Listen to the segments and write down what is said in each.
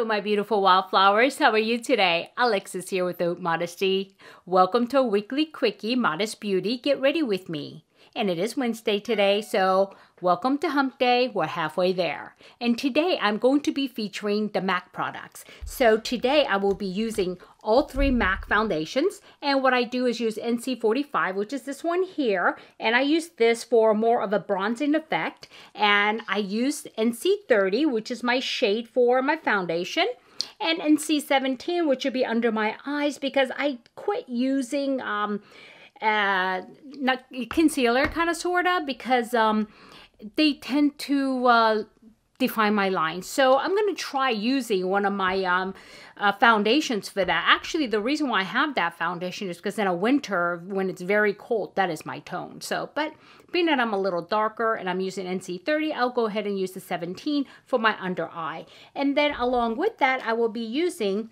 Hello, my beautiful wildflowers. How are you today? Alexis here with Modesty. Welcome to a weekly quickie, Modest Beauty. Get ready with me. And it is Wednesday today, so welcome to Hump Day. We're halfway there. And today I'm going to be featuring the MAC products. So today I will be using all three MAC foundations. And what I do is use NC45, which is this one here. And I use this for more of a bronzing effect. And I use NC30, which is my shade for my foundation. And NC17, which would be under my eyes, because I quit using not concealer kind of sorta, because they tend to define my lines. So I'm going to try using one of my foundations for that. Actually, the reason why I have that foundation is because in a winter, when it's very cold, that is my tone. So, but being that I'm a little darker and I'm using NC30, I'll go ahead and use the 17 for my under eye. And then along with that, I will be using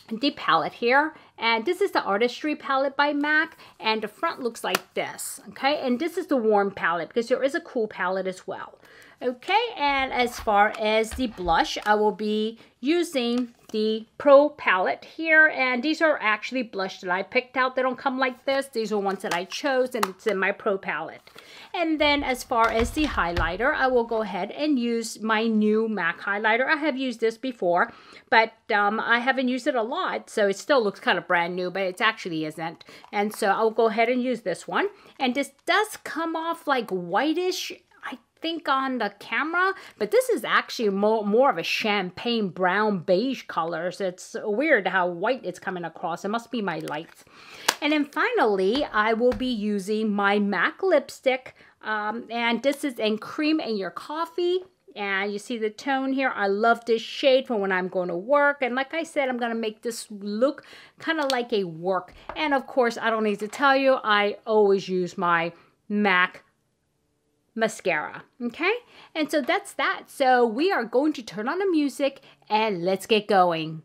the palette here, and this is the Artistry palette by MAC, and the front looks like this, okay? And this is the warm palette, because there is a cool palette as well, okay? And as far as the blush, I will be using the Pro palette here, and these are actually blush that I picked out. They don't come like this. These are ones that I chose, and it's in my Pro palette. And then as far as the highlighter, I will go ahead and use my new MAC highlighter. I have used this before, but I haven't used it a lot, so it still looks kind of brand new, but it actually isn't. And so I'll go ahead and use this one. And this does come off like whitish, I think, on the camera, but this is actually more of a champagne brown beige color. So it's weird how white it's coming across. It must be my lights. And then finally, I will be using my MAC lipstick, and this is in Cream in Your Coffee. And you see the tone here. I love this shade for when I'm going to work. And like I said, I'm going to make this look kind of like a work. And of course, I don't need to tell you, I always use my MAC mascara, okay? And so that's that. So we are going to turn on the music and let's get going.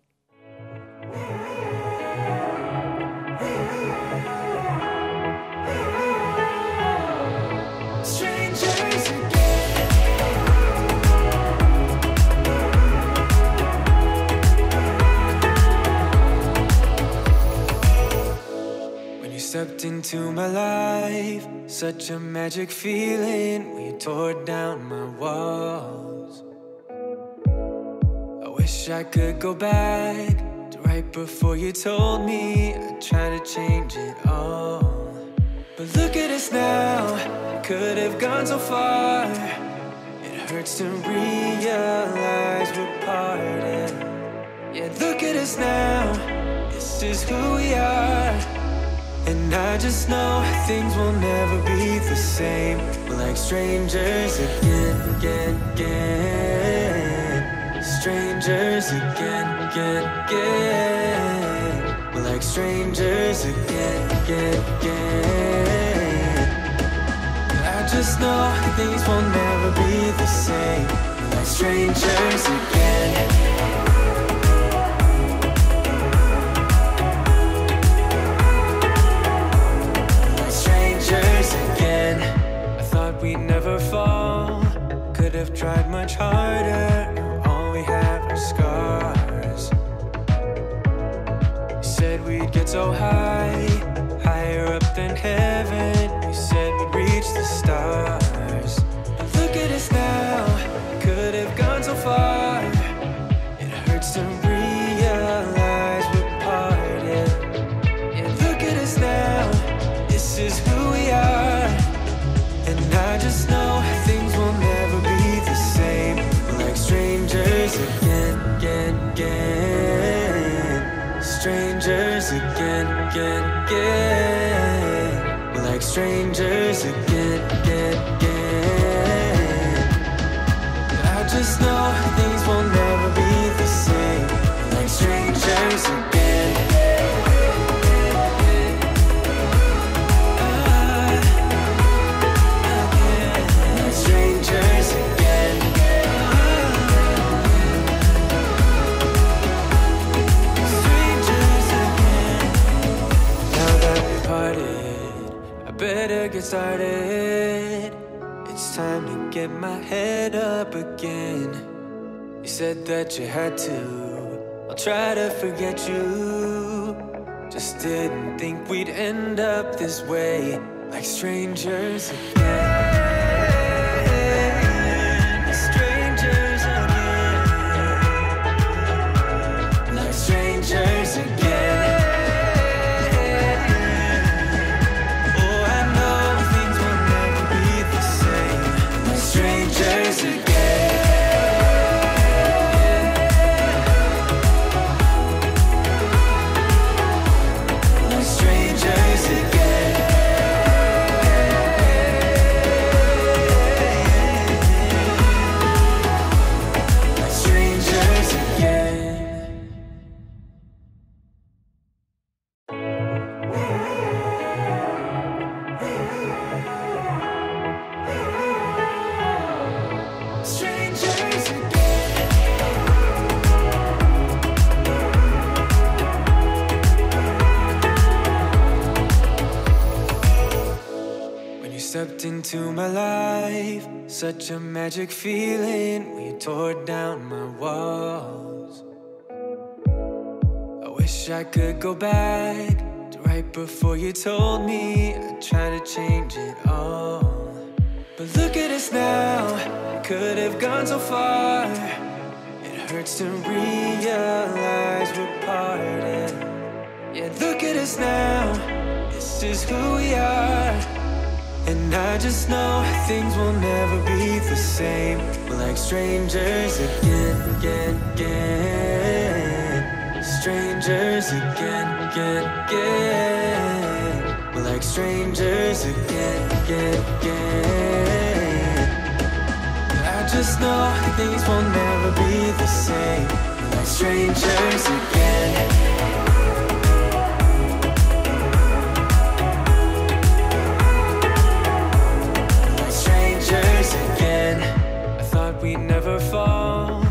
Stepped into my life, such a magic feeling when you tore down my walls. I wish I could go back to right before you told me I'd try to change it all. But look at us now, I could have gone so far. It hurts to realize we're parted. Yeah, look at us now, this is who we are. And I just know things will never be the same. We're like strangers again. Strangers again. We're like strangers again. I just know things will never be the same. We're like strangers again. I thought we'd never fall. Could have tried much harder. Now all we have are scars. You said we'd get so high, higher up than heaven. You said we'd reach the stars. But look at us now, could have gone so far. It hurts to realize we're parted. Yeah, look at us now, this is who we are. And I just know things will never be the same. We're like strangers again. Strangers again. We're like strangers again. I just know things will never be the same. We're like strangers again. Better get started. It's time to get my head up again. You said that you had to I'll try to forget you. Just didn't think we'd end up this way, like strangers again. Strangers again. Like strangers again. Stepped into my life, such a magic feeling when you tore down my walls. I wish I could go back to right before you told me I'd try to change it all. But look at us now, we could have gone so far. It hurts to realize we're parted. Yeah, look at us now, this is who we are. And I just know things will never be the same. We're like strangers again, again, again. Strangers again, again, again. We're like strangers again, again, again. I just know things will never be the same. We're like strangers again. I thought we'd never fall.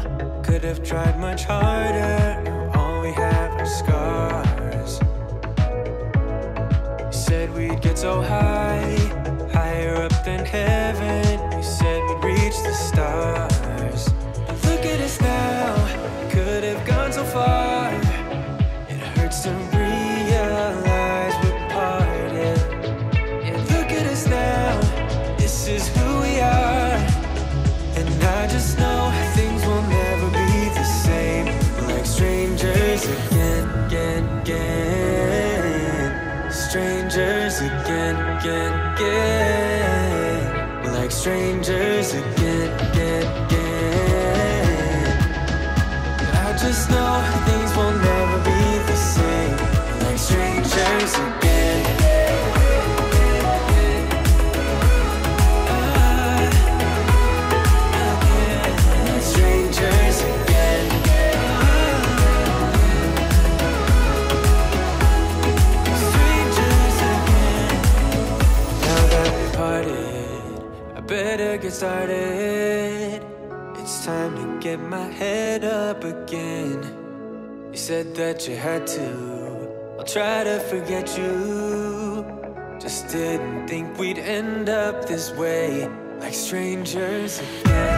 Could have tried much harder. Now all we have are scars. You said we'd get so high, higher up than heaven. You said we'd reach the stars. But look at us now, could have gone so far. It hurts to realize we're parted. Yeah, look at us now, this is who we are. And I just know things will never be the same. We're like strangers again, again, again. Strangers again, again, again. We're like strangers again, again, again. I just know things will never be the same. We're like strangers again. Better get started. It's time to get my head up again. You said that you had to. I'll try to forget you. Just didn't think we'd end up this way, like strangers again.